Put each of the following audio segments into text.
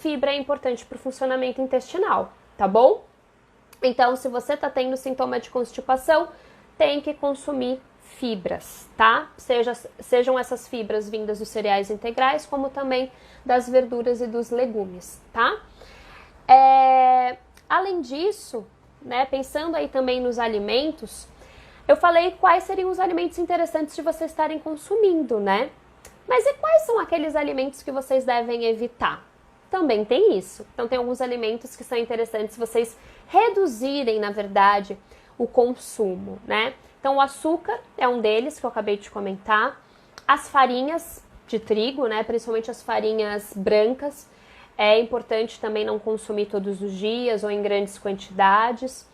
fibra é importante para o funcionamento intestinal, tá bom? Então, se você está tendo sintoma de constipação, tem que consumir fibras, tá? Sejam essas fibras vindas dos cereais integrais, como também das verduras e dos legumes, tá? Além disso, né, pensando aí também nos alimentos, eu falei quais seriam os alimentos interessantes de vocês estarem consumindo, né? Mas e quais são aqueles alimentos que vocês devem evitar? Também tem isso. Então, tem alguns alimentos que são interessantes vocês reduzirem, na verdade, o consumo, né? Então, o açúcar é um deles que eu acabei de comentar. As farinhas de trigo, né? Principalmente as farinhas brancas. É importante também não consumir todos os dias ou em grandes quantidades.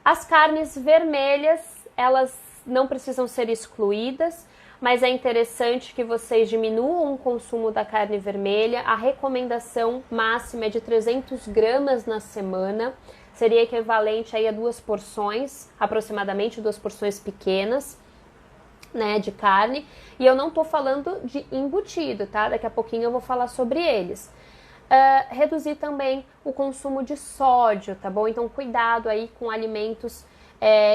As carnes vermelhas, elas não precisam ser excluídas, mas é interessante que vocês diminuam o consumo da carne vermelha. A recomendação máxima é de 300 gramas na semana, seria equivalente aí a 2 porções, aproximadamente 2 porções pequenas, né, de carne. E eu não tô falando de embutido, tá? Daqui a pouquinho eu vou falar sobre eles. Reduzir também o consumo de sódio, tá bom? Então, cuidado aí com alimentos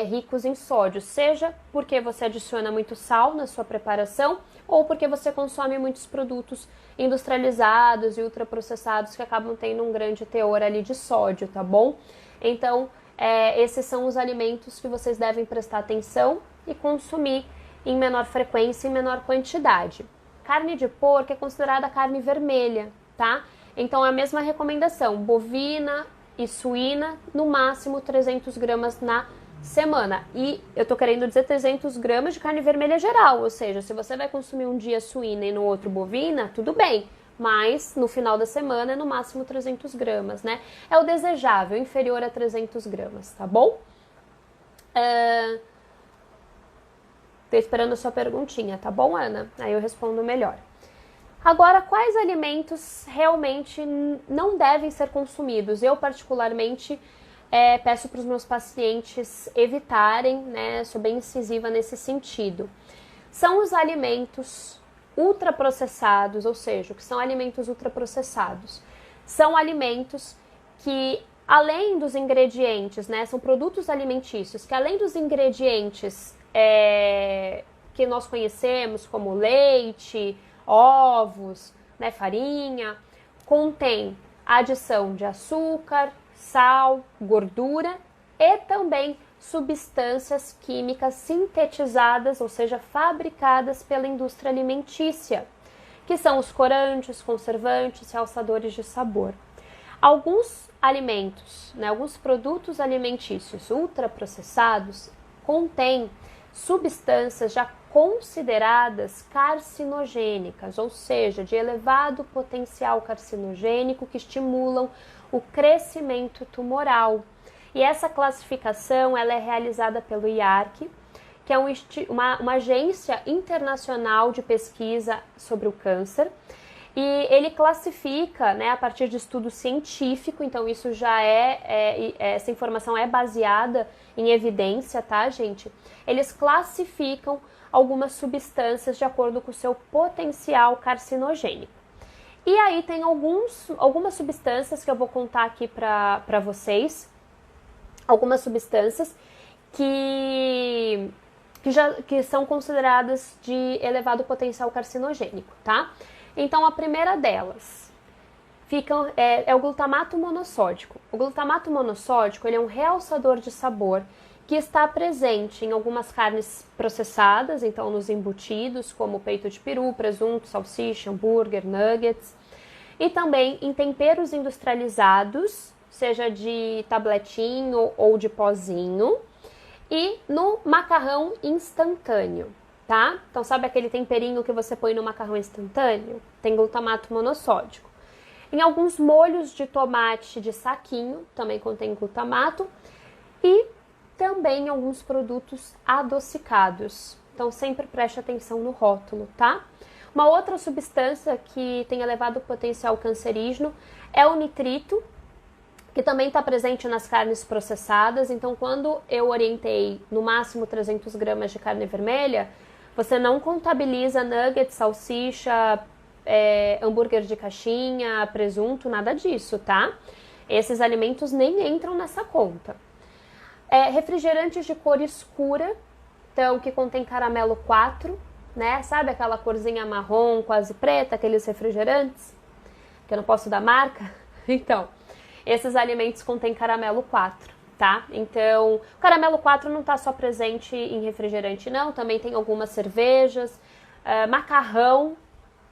ricos em sódio, seja porque você adiciona muito sal na sua preparação ou porque você consome muitos produtos industrializados e ultraprocessados que acabam tendo um grande teor ali de sódio, tá bom? Então, esses são os alimentos que vocês devem prestar atenção e consumir em menor frequência e menor quantidade. Carne de porco é considerada carne vermelha, tá? Então, é a mesma recomendação, bovina e suína, no máximo 300 gramas na semana. E eu tô querendo dizer 300 gramas de carne vermelha geral, ou seja, se você vai consumir um dia suína e no outro bovina, tudo bem, mas no final da semana é no máximo 300 gramas, né? É o desejável, inferior a 300 gramas, tá bom? Tô esperando a sua perguntinha, tá bom, Ana? Aí eu respondo melhor. Agora, quais alimentos realmente não devem ser consumidos? Eu, particularmente, peço para os meus pacientes evitarem, né? Sou bem incisiva nesse sentido. São os alimentos ultraprocessados, ou seja, o que são alimentos ultraprocessados? São alimentos que, além dos ingredientes, né? São produtos alimentícios que, além dos ingredientes que nós conhecemos, como leite, ovos, né, farinha, contém a adição de açúcar, sal, gordura e também substâncias químicas sintetizadas, ou seja, fabricadas pela indústria alimentícia, que são os corantes, conservantes, realçadores de sabor. Alguns alimentos, né, alguns produtos alimentícios ultraprocessados contêm substâncias já consideradas carcinogênicas, ou seja, de elevado potencial carcinogênico que estimulam o crescimento tumoral. E essa classificação ela é realizada pelo IARC, que é uma agência internacional de pesquisa sobre o câncer, e ele classifica, né, a partir de estudo científico, então isso já essa informação é baseada em evidência, tá, gente? Eles classificam algumas substâncias de acordo com o seu potencial carcinogênico. E aí tem algumas substâncias que eu vou contar aqui para vocês, algumas substâncias que são consideradas de elevado potencial carcinogênico, tá? Então, a primeira delas é o glutamato monossódico. O glutamato monossódico ele é um realçador de sabor que está presente em algumas carnes processadas, então nos embutidos, como peito de peru, presunto, salsicha, hambúrguer, nuggets, e também em temperos industrializados, seja de tabletinho ou de pozinho, e no macarrão instantâneo, tá? Então, sabe aquele temperinho que você põe no macarrão instantâneo? Tem glutamato monossódico. Em alguns molhos de tomate de saquinho, também contém glutamato, e também em alguns produtos adocicados. Então, sempre preste atenção no rótulo, tá? Uma outra substância que tem elevado potencial cancerígeno é o nitrito, que também está presente nas carnes processadas. Então, quando eu orientei no máximo 300 gramas de carne vermelha, você não contabiliza nuggets, salsicha, hambúrguer de caixinha, presunto, nada disso, tá? Esses alimentos nem entram nessa conta. Refrigerantes de cor escura, então que contém caramelo 4, né? Sabe aquela corzinha marrom, quase preta, aqueles refrigerantes? Que eu não posso dar marca? Então, esses alimentos contêm caramelo 4, tá? Então, o caramelo 4 não tá só presente em refrigerante, não. Também tem algumas cervejas, macarrão,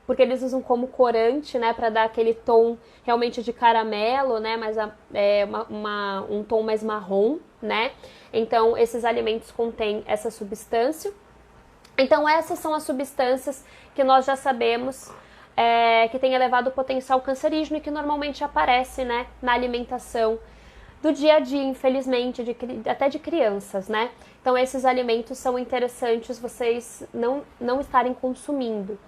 porque eles usam como corante, né, para dar aquele tom realmente de caramelo, né, mas um tom mais marrom, né? Então, esses alimentos contêm essa substância. Então, essas são as substâncias que nós já sabemos que tem elevado potencial cancerígeno e que normalmente aparece, né, na alimentação do dia a dia, infelizmente, até de crianças, né? Então, esses alimentos são interessantes vocês não estarem consumindo.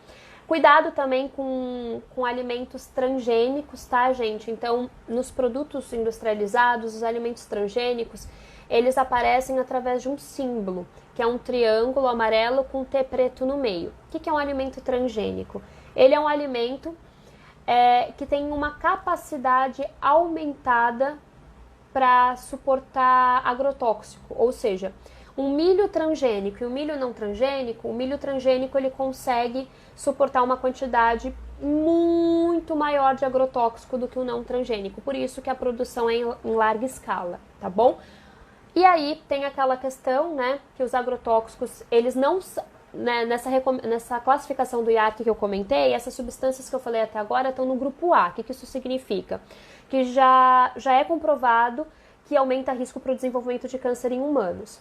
Cuidado também com alimentos transgênicos, tá, gente? Então, nos produtos industrializados, os alimentos transgênicos, eles aparecem através de um símbolo, que é um triângulo amarelo com T preto no meio. O que é um alimento transgênico? Ele é um alimento que tem uma capacidade aumentada para suportar agrotóxico, ou seja, um milho transgênico e um milho não transgênico, o milho transgênico ele consegue suportar uma quantidade muito maior de agrotóxico do que o não transgênico, por isso que a produção é em larga escala, tá bom? E aí tem aquela questão, né, que os agrotóxicos, eles não, né, nessa classificação do IARC que eu comentei, essas substâncias que eu falei até agora estão no grupo A. O que isso significa? Que já é comprovado que aumenta risco para o desenvolvimento de câncer em humanos.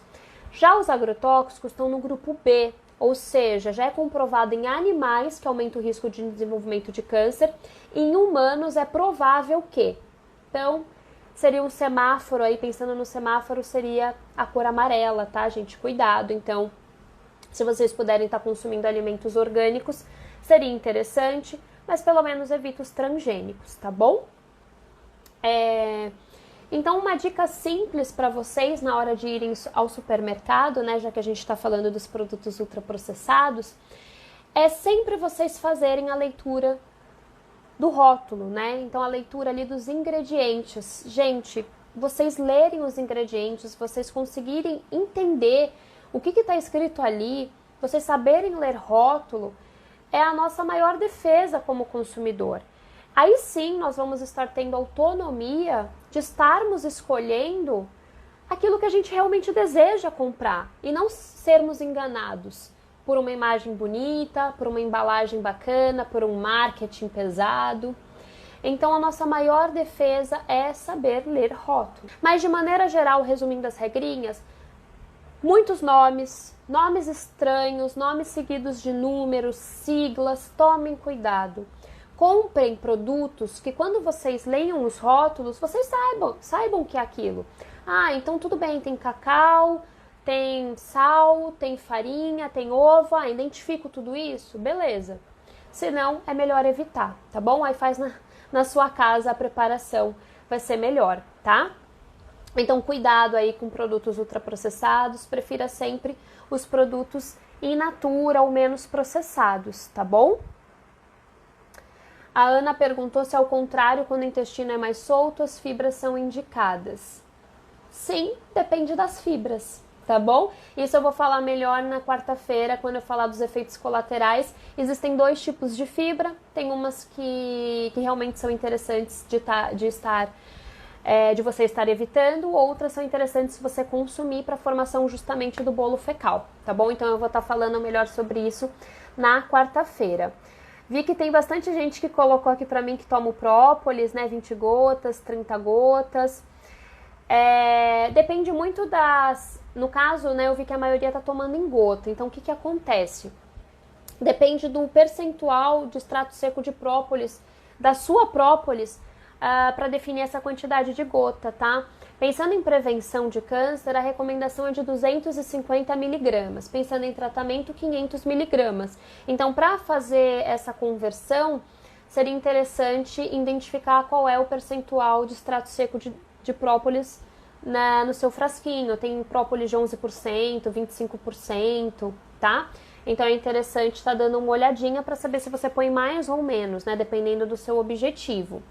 Já os agrotóxicos estão no grupo B, ou seja, já é comprovado em animais que aumenta o risco de desenvolvimento de câncer, e em humanos é provável que. Então, seria um semáforo aí, pensando no semáforo, seria a cor amarela, tá, gente? Cuidado, então, se vocês puderem estar consumindo alimentos orgânicos, seria interessante, mas pelo menos evita os transgênicos, tá bom? Então, uma dica simples para vocês na hora de irem ao supermercado, né, já que a gente está falando dos produtos ultraprocessados, é sempre vocês fazerem a leitura do rótulo, né? Então, a leitura ali dos ingredientes. Gente, vocês lerem os ingredientes, vocês conseguirem entender o que está escrito ali, vocês saberem ler rótulo, é a nossa maior defesa como consumidor. Aí sim nós vamos estar tendo autonomia de estarmos escolhendo aquilo que a gente realmente deseja comprar e não sermos enganados por uma imagem bonita, por uma embalagem bacana, por um marketing pesado. Então a nossa maior defesa é saber ler rótulo. Mas de maneira geral, resumindo as regrinhas, muitos nomes estranhos, nomes seguidos de números, siglas, tomem cuidado. Comprem produtos que quando vocês leiam os rótulos, vocês saibam o que é aquilo. Ah, então tudo bem, tem cacau, tem sal, tem farinha, tem ovo, identifico tudo isso? Beleza. Se não, é melhor evitar, tá bom? Aí faz na sua casa a preparação, vai ser melhor, tá? Então, cuidado aí com produtos ultraprocessados, prefira sempre os produtos in natura ou menos processados, tá bom? A Ana perguntou se ao contrário, quando o intestino é mais solto, as fibras são indicadas. Sim, depende das fibras, tá bom? Isso eu vou falar melhor na quarta-feira, quando eu falar dos efeitos colaterais. Existem 2 tipos de fibra, tem umas que realmente são interessantes de você estar evitando, outras são interessantes se você consumir para a formação justamente do bolo fecal, tá bom? Então eu vou estar falando melhor sobre isso na quarta-feira. Vi que tem bastante gente que colocou aqui pra mim que toma o própolis, né? 20 gotas, 30 gotas. Depende muito No caso, né, eu vi que a maioria tá tomando em gota. Então, o que acontece? Depende do percentual de extrato seco de própolis, da sua própolis, para definir essa quantidade de gota, tá? Pensando em prevenção de câncer, a recomendação é de 250 miligramas. Pensando em tratamento, 500 miligramas. Então, para fazer essa conversão, seria interessante identificar qual é o percentual de extrato seco de própolis no seu frasquinho. Tem própolis de 11%, 25%, tá? Então é interessante estar dando uma olhadinha para saber se você põe mais ou menos, né? Dependendo do seu objetivo.